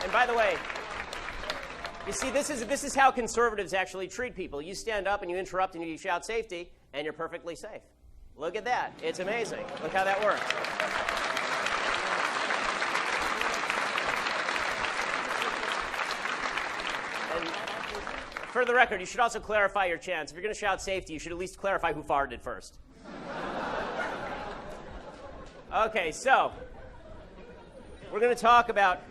And by the way, you see, this is how conservatives actually treat people. You stand up and you interrupt and you shout safety, and you're perfectly safe. Look at that. It's amazing. Look how that works. And for the record, you should also clarify your chants. If you're going to shout safety, you should at least clarify who farted first. Okay, so we're going to talk about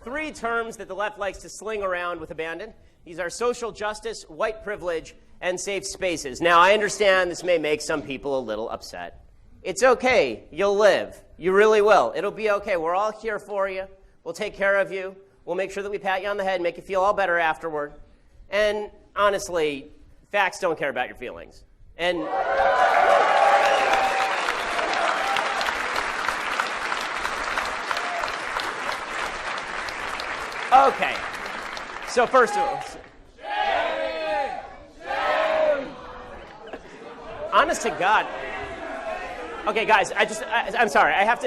3 terms that the left likes to sling around with abandon. These are social justice, white privilege, and safe spaces. Now, I understand this may make some people a little upset. It's okay. You'll live. You really will. It'll be okay. We're all here for you. We'll take care of you. We'll make sure that we pat you on the head and make you feel all better afterward. And honestly, facts don't care about your feelings. And okay. So first of all, honest to God. Okay, guys, I'm sorry. I have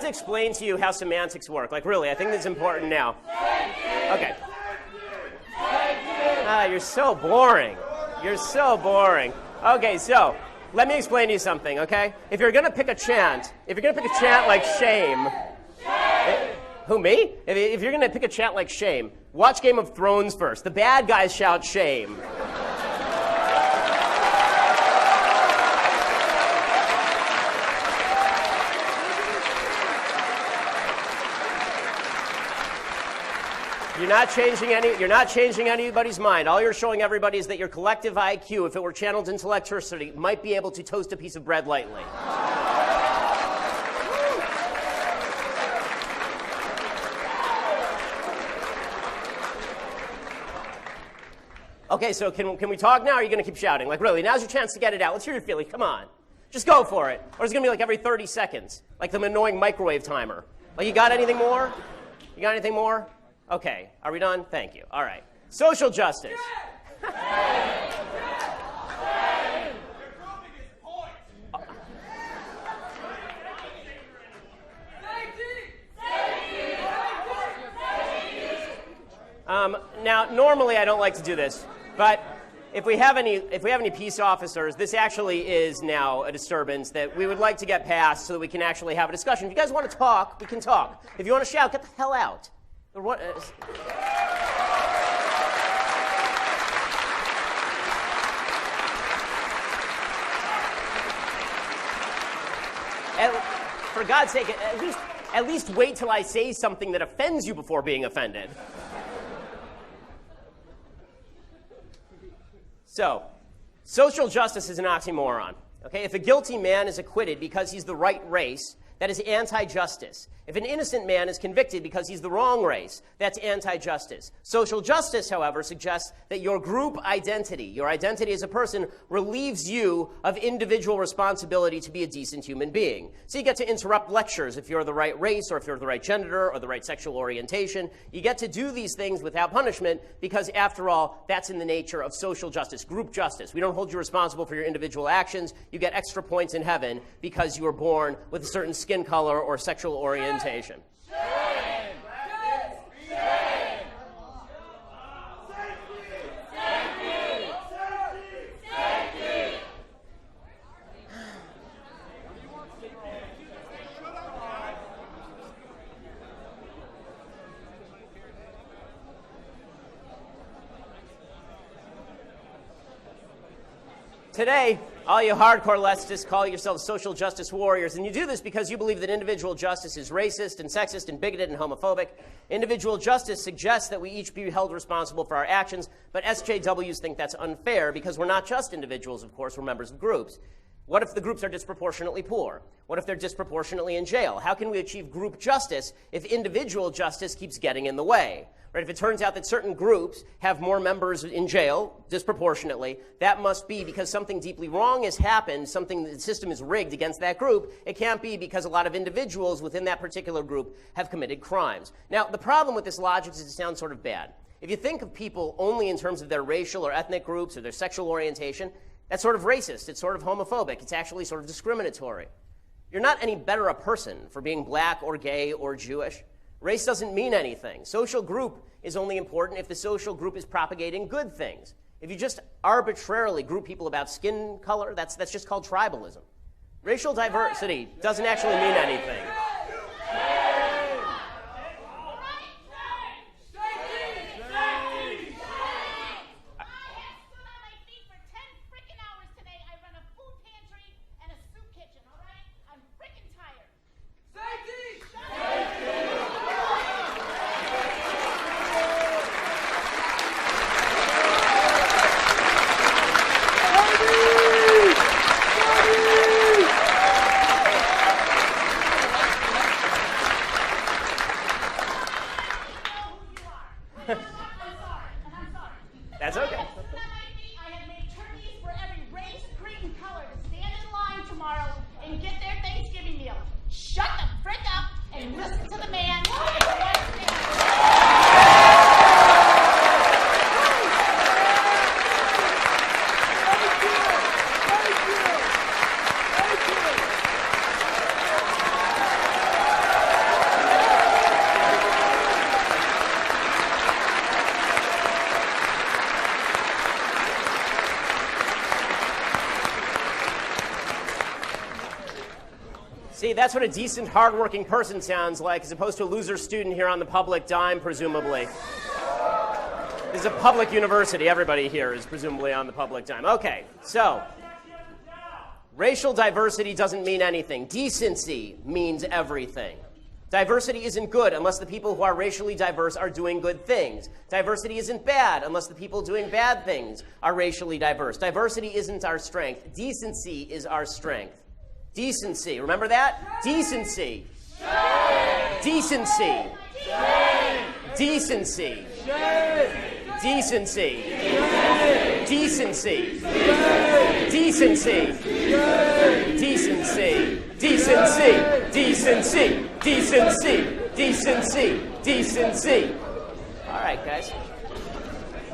to explain to you how semantics work. Like, really, I think this is important now. Okay. You're so boring. You're so boring. Okay, so let me explain to you something, okay? If you're going to pick a chant like shame, who, me? If you're going to pick a chant like shame, watch Game of Thrones first. The bad guys shout shame. You're not changing anybody's mind. All you're showing everybody is that your collective IQ, if it were channeled into electricity, might be able to toast a piece of bread lightly. Okay, so can we talk now, or are you going to keep shouting? Like, really, now's your chance to get it out. Let's hear your feeling. Come on. Just go for it. Or it's going to be like every 30 seconds, like the annoying microwave timer. Like, you got anything more? You got anything more? Okay, are we done? Thank you. All right. Social justice. Now, normally I don't like to do this, but if we have any peace officers, this actually is now a disturbance that we would like to get past so that we can actually have a discussion. If you guys want to talk, we can talk. If you want to shout, get the hell out. For God's sake, at least wait till I say something that offends you before being offended. So, social justice is an oxymoron. Okay? If a guilty man is acquitted because he's the right race, that is anti-justice. If an innocent man is convicted because he's the wrong race, that's anti-justice. Social justice, however, suggests that your group identity, your identity as a person, relieves you of individual responsibility to be a decent human being. So you get to interrupt lectures if you're the right race, or if you're the right gender, or the right sexual orientation. You get to do these things without punishment because, after all, that's in the nature of social justice, group justice. We don't hold you responsible for your individual actions. You get extra points in heaven because you were born with a certain skin color or sexual orientation. Today, all you hardcore leftists call yourselves social justice warriors, and you do this because you believe that individual justice is racist and sexist and bigoted and homophobic. Individual justice suggests that we each be held responsible for our actions, but SJWs think that's unfair because we're not just individuals, of course, we're members of groups. What if the groups are disproportionately poor? What if they're disproportionately in jail? How can we achieve group justice if individual justice keeps getting in the way? Right? If it turns out that certain groups have more members in jail disproportionately, that must be because something deeply wrong has happened, something the system is rigged against that group. It can't be because a lot of individuals within that particular group have committed crimes. Now, the problem with this logic is it sounds sort of bad. If you think of people only in terms of their racial or ethnic groups or their sexual orientation, that's sort of racist. It's sort of homophobic. It's actually sort of discriminatory. You're not any better a person for being black or gay or Jewish. Race doesn't mean anything. Social group is only important if the social group is propagating good things. If you just arbitrarily group people about skin color, that's just called tribalism. Racial diversity doesn't actually mean anything. That's okay. I have made turkeys for every race, creed, and color to stand in line tomorrow and get their Thanksgiving meal. Shut the frick up and listen to the man. See, that's what a decent, hardworking person sounds like, as opposed to a loser student here on the public dime, presumably. This is a public university. Everybody here is presumably on the public dime. Okay, so racial diversity doesn't mean anything. Decency means everything. Diversity isn't good unless the people who are racially diverse are doing good things. Diversity isn't bad unless the people doing bad things are racially diverse. Diversity isn't our strength. Decency is our strength. Decency. Remember that? Decency. Decency. Decency. Decency. Decency. Decency. Decency. Decency. Decency. Decency. Decency. Decency. All right, guys.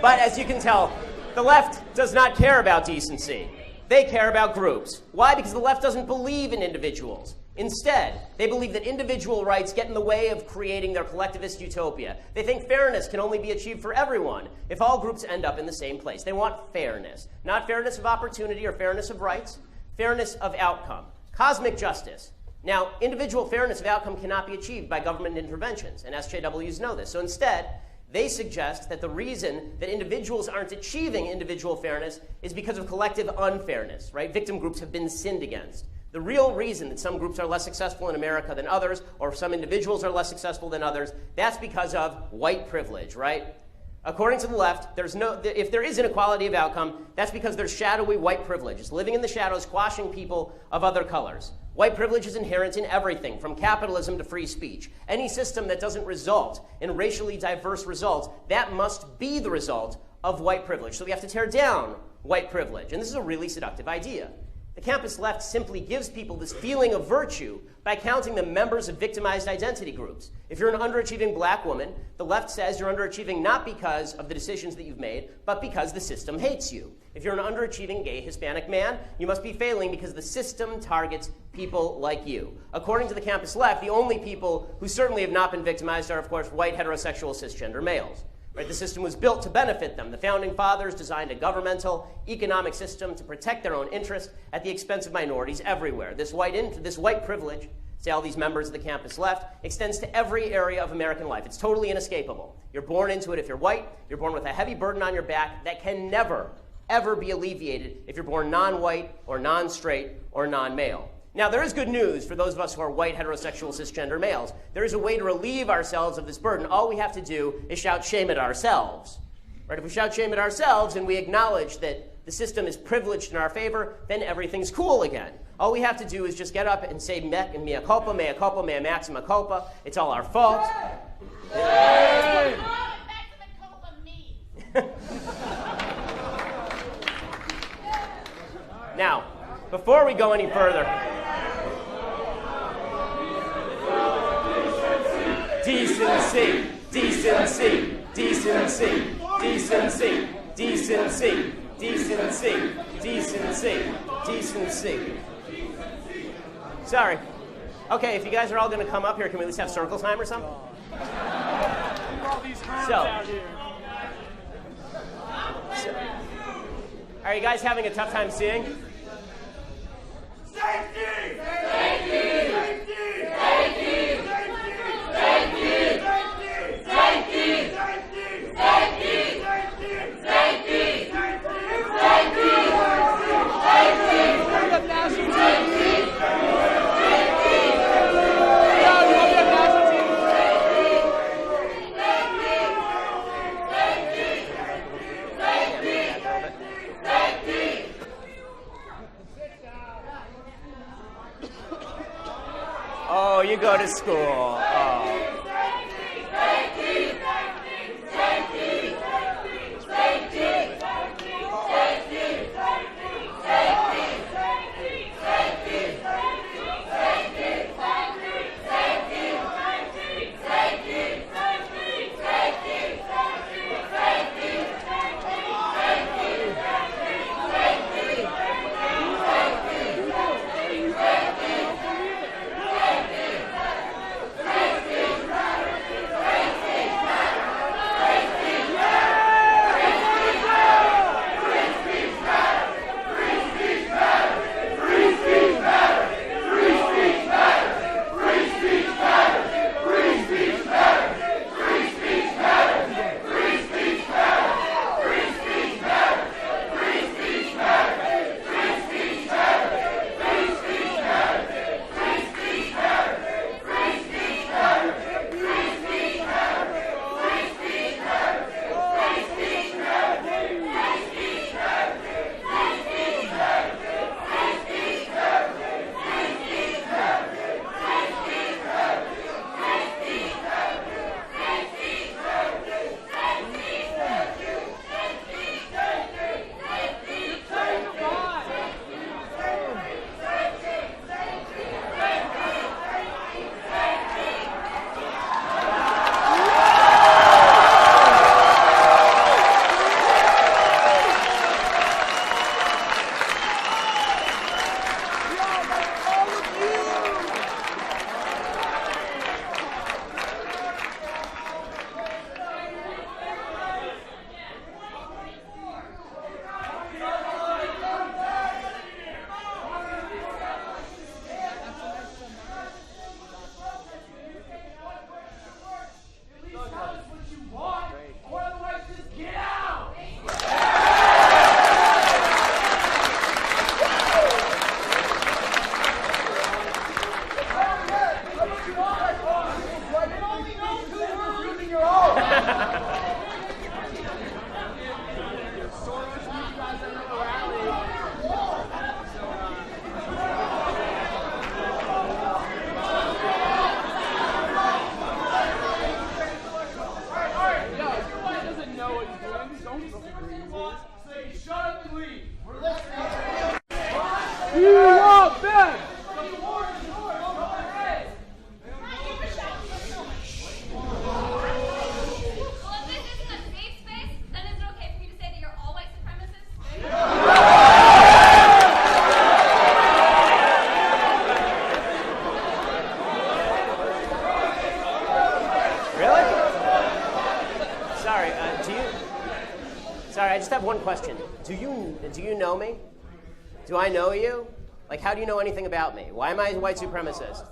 But as you can tell, the left does not care about decency. They care about groups. Why? Because the left doesn't believe in individuals. Instead, they believe that individual rights get in the way of creating their collectivist utopia. They think fairness can only be achieved for everyone if all groups end up in the same place. They want fairness. Not fairness of opportunity or fairness of rights, fairness of outcome. Cosmic justice. Now, individual fairness of outcome cannot be achieved by government interventions, and SJWs know this. So instead, they suggest that the reason that individuals aren't achieving individual fairness is because of collective unfairness, right? Victim groups have been sinned against. The real reason that some groups are less successful in America than others, or some individuals are less successful than others, that's because of white privilege, right? According to the left, if there is inequality of outcome, that's because there's shadowy white privilege. It's living in the shadows, squashing people of other colors. White privilege is inherent in everything, from capitalism to free speech. Any system that doesn't result in racially diverse results, that must be the result of white privilege. So we have to tear down white privilege. And this is a really seductive idea. The campus left simply gives people this feeling of virtue by counting them members of victimized identity groups. If you're an underachieving black woman, the left says you're underachieving not because of the decisions that you've made, but because the system hates you. If you're an underachieving gay Hispanic man, you must be failing because the system targets people like you. According to the campus left, the only people who certainly have not been victimized are, of course, white heterosexual cisgender males. Right? The system was built to benefit them. The founding fathers designed a governmental, economic system to protect their own interest at the expense of minorities everywhere. This white privilege, say all these members of the campus left, extends to every area of American life. It's totally inescapable. You're born into it if you're white. You're born with a heavy burden on your back that can never, ever be alleviated if you're born non-white or non-straight or non-male. Now, there is good news for those of us who are white, heterosexual, cisgender males. There is a way to relieve ourselves of this burden. All we have to do is shout shame at ourselves. Right? If we shout shame at ourselves and we acknowledge that the system is privileged in our favor, then everything's cool again. All we have to do is just get up and say mea culpa, mea maxima culpa. It's all our fault. Yay! Now, before we go any further, decency, decency, decency, decency, decency, decency, decency, decency. Sorry. Okay, if you guys are all going to come up here, can we at least have circle time or something? Are you guys having a tough time seeing? Safety! Oh, you go to school. Oh. I just have one question. Do you know me? Do I know you? Like, how do you know anything about me? Why am I a white supremacist?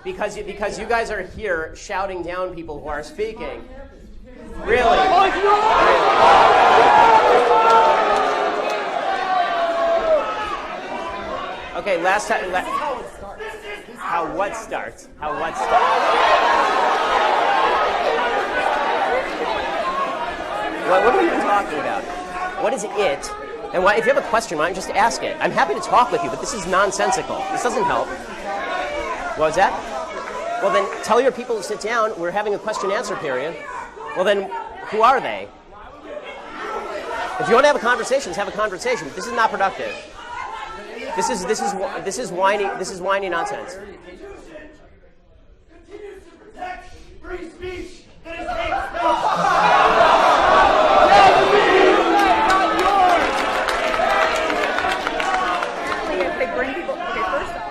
Because you guys are here shouting down people who are speaking. Really? Okay, last time. How what starts? What are you talking about? What is it? And why, if you have a question, why don't you just ask it? I'm happy to talk with you, but this is nonsensical. This doesn't help. What was that? Well, then tell your people to sit down. We're having a question-answer period. Well, then, who are they? If you want to have a conversation, let's have a conversation. But this is not productive. This is whiny nonsense. Continues to protect free speech that is hate speech. They bring people. Okay, first off.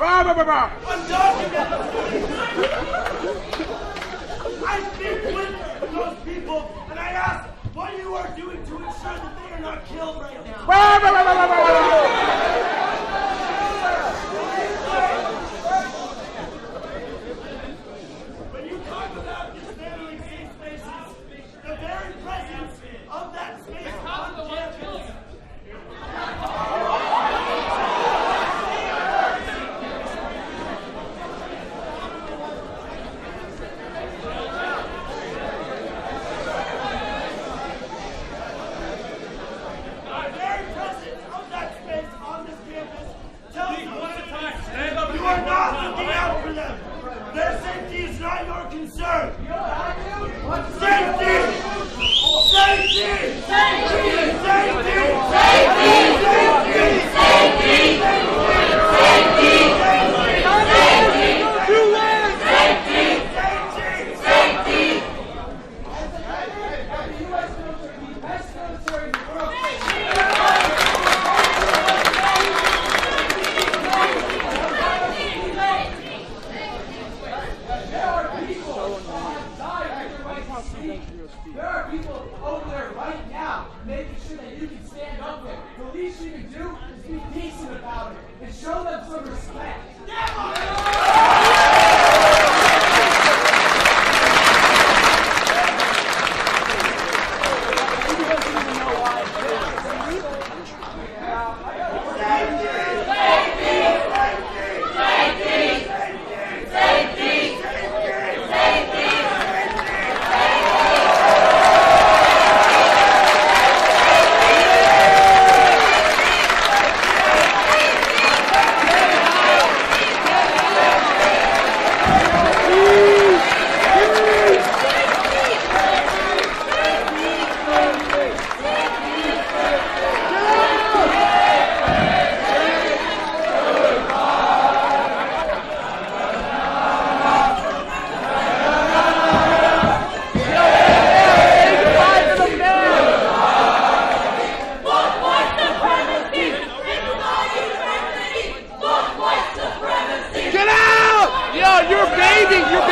I speak with those people, and I ask what you are doing to ensure that they are not killed right now. When you talk about dismantling safe spaces, the very presence of that space on campus. You are not looking out for them. Their safety is not your concern. Safety! Safety! Safety! Safety! There are people over there right now making sure that you can stand up there. The least you can do is be decent about it and show them some respect. You're bathing! You're